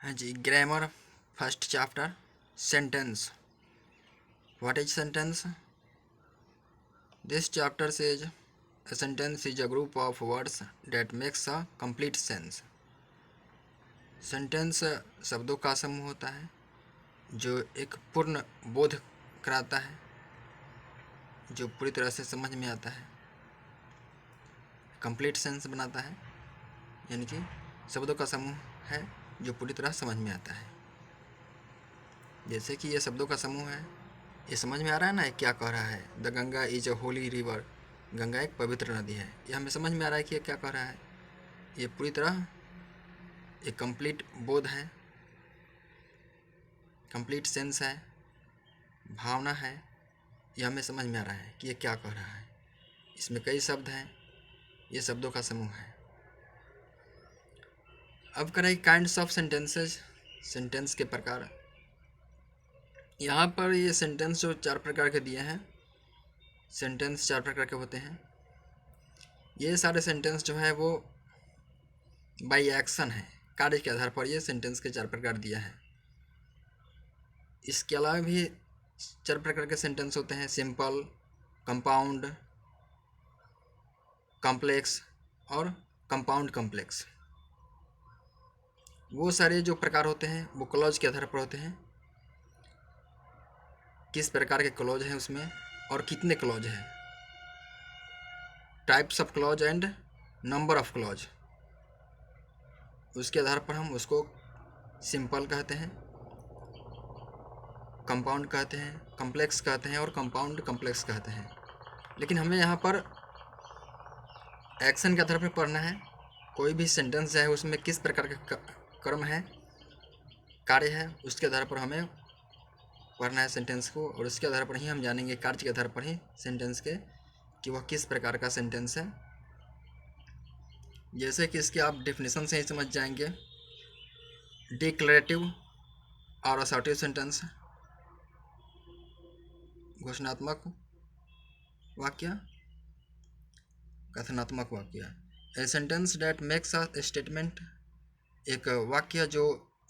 हाँ जी, grammar first chapter sentence. What is sentence? This chapter says a sentence is a group of words that makes a complete sense. Sentence शब्दों का समूह होता है जो एक पूर्ण बोध कराता है, जो पूरी तरह से समझ में आता है, कंप्लीट सेंस बनाता है. यानी कि शब्दों का समूह है जो पूरी तरह समझ में आता है. जैसे कि ये शब्दों का समूह है, ये समझ में आ रहा है ना, ये क्या कह रहा है. The Ganga is a Holi river. Ganga एक पवित्र नदी है. ये हमें समझ में आ रहा है कि ये क्या कह रहा है. ये पूरी तरह एक कंप्लीट बोध है, कंप्लीट सेंस है, भावना है. ये हमें समझ में आ रहा है कि ये क्या कह रहा है. इसमें कई शब्द हैं, ये शब्दों का समूह है. अब करें काइंड्स ऑफ सेंटेंसेस. सेंटेंस के प्रकार. यहाँ पर ये सेंटेंस जो 4 प्रकार के दिए हैं, सेंटेंस 4 प्रकार के होते हैं. ये सारे सेंटेंस जो है वो बाई एक्शन है, कार्य के आधार पर ये सेंटेंस के 4 प्रकार दिया है. इसके अलावा भी 4 प्रकार के सेंटेंस होते हैं: सिंपल, कंपाउंड, कॉम्प्लेक्स और कंपाउंड कॉम्प्लेक्स. वो सारे जो प्रकार होते हैं वो क्लॉज के आधार पर होते हैं, किस प्रकार के क्लॉज हैं उसमें और कितने क्लॉज हैं. Types of clause and number of clause, उसके आधार पर हम उसको सिंपल कहते हैं, कंपाउंड कहते हैं, कॉम्प्लेक्स कहते हैं और कंपाउंड कॉम्प्लेक्स कहते हैं. लेकिन हमें यहाँ पर एक्शन के आधार पर पढ़ना है. कोई भी सेंटेंस है उसमें किस प्रकार का कर्म है, कार्य है, उसके आधार पर हमें पढ़ना है सेंटेंस को. और उसके आधार पर ही हम जानेंगे, कार्य के आधार पर ही सेंटेंस के, कि वह किस प्रकार का सेंटेंस है. जैसे कि इसके आप डेफिनेशन से ही समझ जाएंगे. डिक्लेरेटिव और असर्टिव सेंटेंस, घोषणात्मक वाक्य, कथनात्मक वाक्य. A sentence that makes a statement, एक वाक्य जो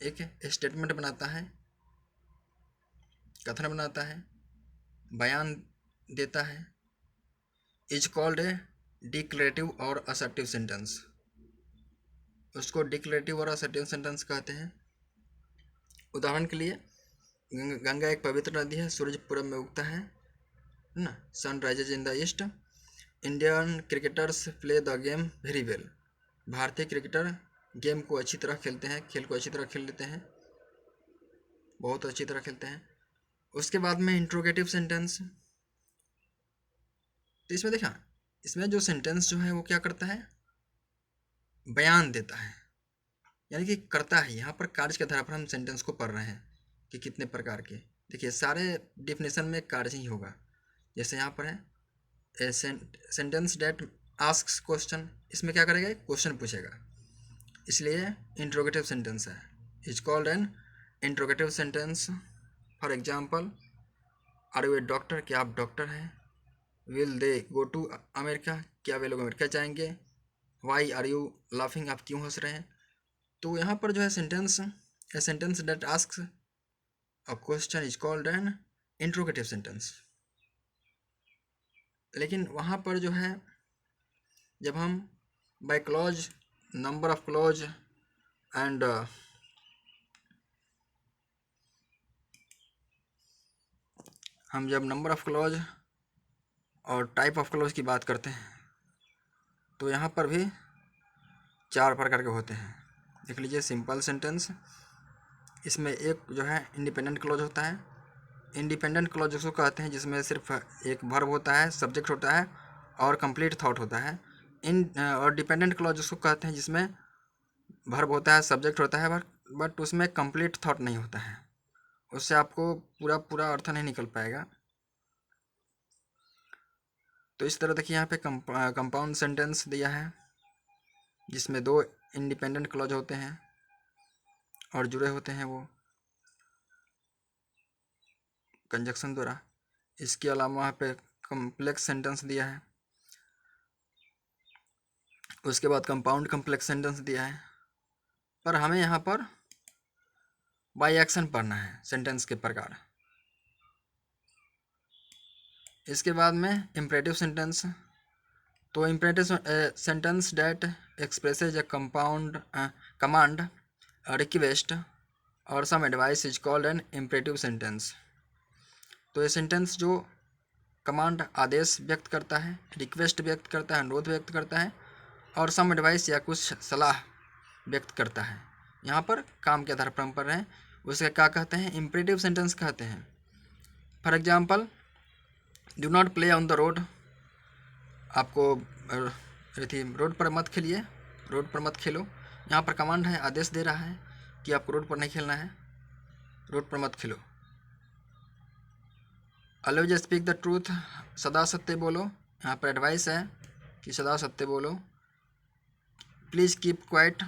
एक स्टेटमेंट बनाता है, कथन बनाता है, बयान देता है. इज कॉल्ड ए डिक्लेरेटिव और असर्टिव सेंटेंस. उसको डिक्लेरेटिव और असर्टिव सेंटेंस कहते हैं. उदाहरण के लिए, गंगा एक पवित्र नदी है, सूरज पूरब में उगता है ना. Sun rises in the east. Indian cricketers play the game very well. भारतीय क्रिकेटर गेम को अच्छी तरह खेलते हैं, खेल को अच्छी तरह खेल लेते हैं, बहुत अच्छी तरह खेलते हैं. उसके बाद में इंट्रोगेटिव सेंटेंस. तो इसमें देखा, इसमें जो सेंटेंस जो है वो क्या करता है, बयान देता है, यानी कि करता है. यहाँ पर कार्य के आधार पर हम सेंटेंस को पढ़ रहे हैं कि कितने प्रकार के. देखिए, सारे डिफिनेशन में कार्य ही होगा. जैसे यहाँ पर है सेंटेंस डेट आस्क्स क्वेश्चन. इसमें क्या करेगा, क्वेश्चन पूछेगा, इसलिए इंट्रोगेटिव सेंटेंस है. Is called an interrogative sentence. For example, are you a doctor, क्या आप डॉक्टर हैं. Will they go to America, क्या वे लोग अमेरिका जाएंगे. वाई आर यू लाफिंग, आप क्यों हंस रहे हैं. तो यहाँ पर जो है sentence, a sentence that asks a question is called an interrogative sentence. लेकिन वहाँ पर जो है, जब हम by clause, number of clause and हम जब नंबर ऑफ क्लॉज और टाइप ऑफ क्लॉज की बात करते हैं तो यहाँ पर भी 4 प्रकार के होते हैं. देख लीजिए, सिंपल सेंटेंस. इसमें एक जो है इंडिपेंडेंट क्लॉज होता है. इंडिपेंडेंट क्लॉज उसको कहते हैं जिसमें सिर्फ एक वर्ब होता है, सब्जेक्ट होता है और कंप्लीट थॉट होता है. और डिपेंडेंट क्लॉज उसको कहते हैं जिसमें वर्ब होता है, सब्जेक्ट होता है, बट उसमें कंप्लीट थॉट नहीं होता है. उससे आपको पूरा पूरा अर्थ नहीं निकल पाएगा. तो इस तरह देखिए, यहाँ पे कंपाउंड सेंटेंस दिया है जिसमें 2 इंडिपेंडेंट क्लॉज होते हैं और जुड़े होते हैं वो कंजक्शन द्वारा. इसके अलावा वहाँ पे कॉम्प्लेक्स सेंटेंस दिया है. उसके बाद कंपाउंड कॉम्प्लेक्स सेंटेंस दिया है. पर हमें यहाँ पर बाई एक्शन पढ़ना है सेंटेंस के प्रकार। इसके बाद में इम्परेटिव सेंटेंस। तो imperative sentence that expresses a compound command request और some advice is called an imperative sentence. तो ये सेंटेंस जो कमांड आदेश व्यक्त करता है, रिक्वेस्ट व्यक्त करता है, अनुरोध व्यक्त करता है और सम एडवाइस या कुछ सलाह व्यक्त करता है, यहाँ पर काम के आधार पर हम पढ़ रहे हैं, उसे क्या कहते हैं? इम्परेटिव सेंटेंस कहते हैं। For example, do not play on the road. आपको रोड पर मत खेलिए, रोड पर मत खेलो। यहाँ पर कमांड है, आदेश दे रहा है कि आपको रोड पर नहीं खेलना है, रोड पर मत खेलो। ऑलवेज स्पीक द ट्रूथ, सदा सत्य बोलो। यहाँ पर एडवाइस है कि सदा सत्य बोलो। प्लीज़ कीप क्वाइट,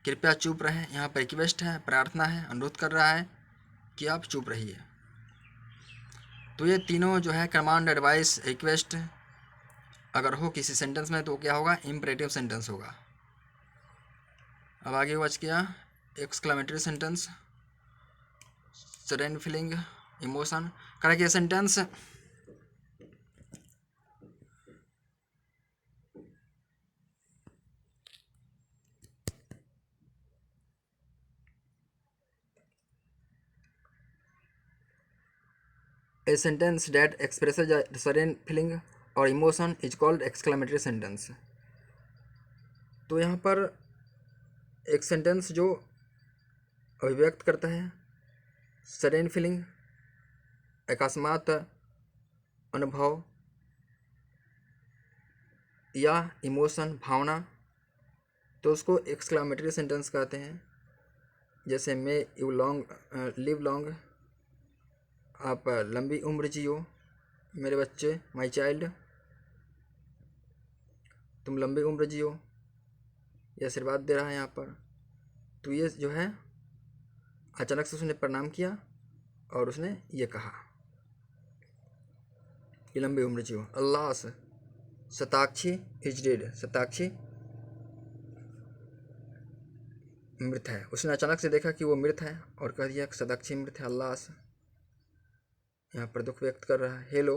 कृपया चुप रहें। यहाँ पर रिक्वेस्ट है, प्रार्थना है, अनुरोध कर रहा है कि आप चुप रहिए। तो ये तीनों जो है कमांड, एडवाइस, रिक्वेस्ट अगर हो किसी सेंटेंस में तो क्या होगा? इम्परेटिव सेंटेंस होगा। अब आगे बच गया exclamatory sentence, sudden feeling, emotion. Correct ये sentence A sentence that expresses a certain feeling or emotion is called exclamatory sentence। तो यहाँ पर एक सेंटेंस जो अभिव्यक्त करता है सडन फीलिंग, अकस्मात अनुभव या इमोशन, भावना, तो उसको एक्सक्लामेटरी सेंटेंस कहते हैं। जैसे may you long live long, आप लंबी उम्र जियो मेरे बच्चे, माई चाइल्ड, तुम लंबी उम्र जियो, ये आशीर्वाद दे रहा है यहाँ पर। तो ये जो है अचानक से उसने प्रणाम किया और उसने ये कहा कि लंबी उम्र जियो। अल्लाह शताक्षी इज डेड, शताक्षी मृत है। उसने अचानक से देखा कि वो मृत है और कह दिया शताक्षी मृत है, अल्लाह। यहाँ पर दुख व्यक्त कर रहा है। हेलो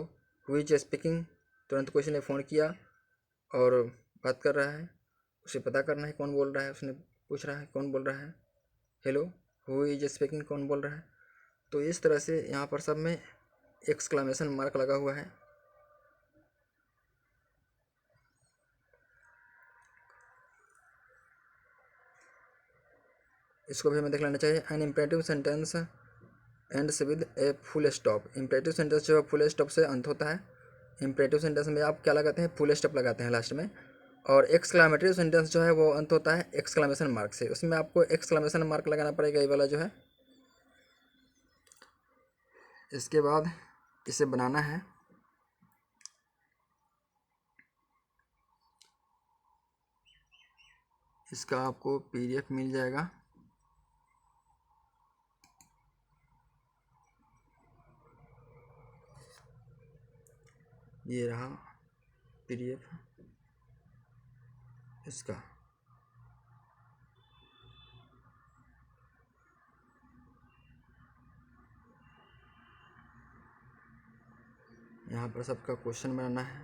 हु इज स्पीकिंग, तुरंत किसी ने फ़ोन किया और बात कर रहा है, उसे पता करना है कौन बोल रहा है। उसने पूछ रहा है कौन बोल रहा है, हेलो हु इज स्पीकिंग, कौन बोल रहा है। तो इस तरह से यहाँ पर सब में एक्सक्लामेशन मार्क लगा हुआ है। इसको भी हमें देख लेना चाहिए। An imperative sentence ends with a full stop. Imperative sentence जो है फुल स्टॉप से अंत होता है। इम्परेटिव सेंटेंस में आप क्या लगाते हैं? फुल स्टॉप लगाते हैं लास्ट में। और एक्सक्लामेटरी सेंटेंस जो है वो अंत होता है एक्सक्लामेशन मार्क से, उसमें आपको एक्सक्लामेशन मार्क लगाना पड़ेगा, ये वाला जो है। इसके बाद इसे बनाना है। इसका आपको PDF मिल जाएगा। ये रहा PDF इसका। यहाँ पर सबका क्वेश्चन बनाना है।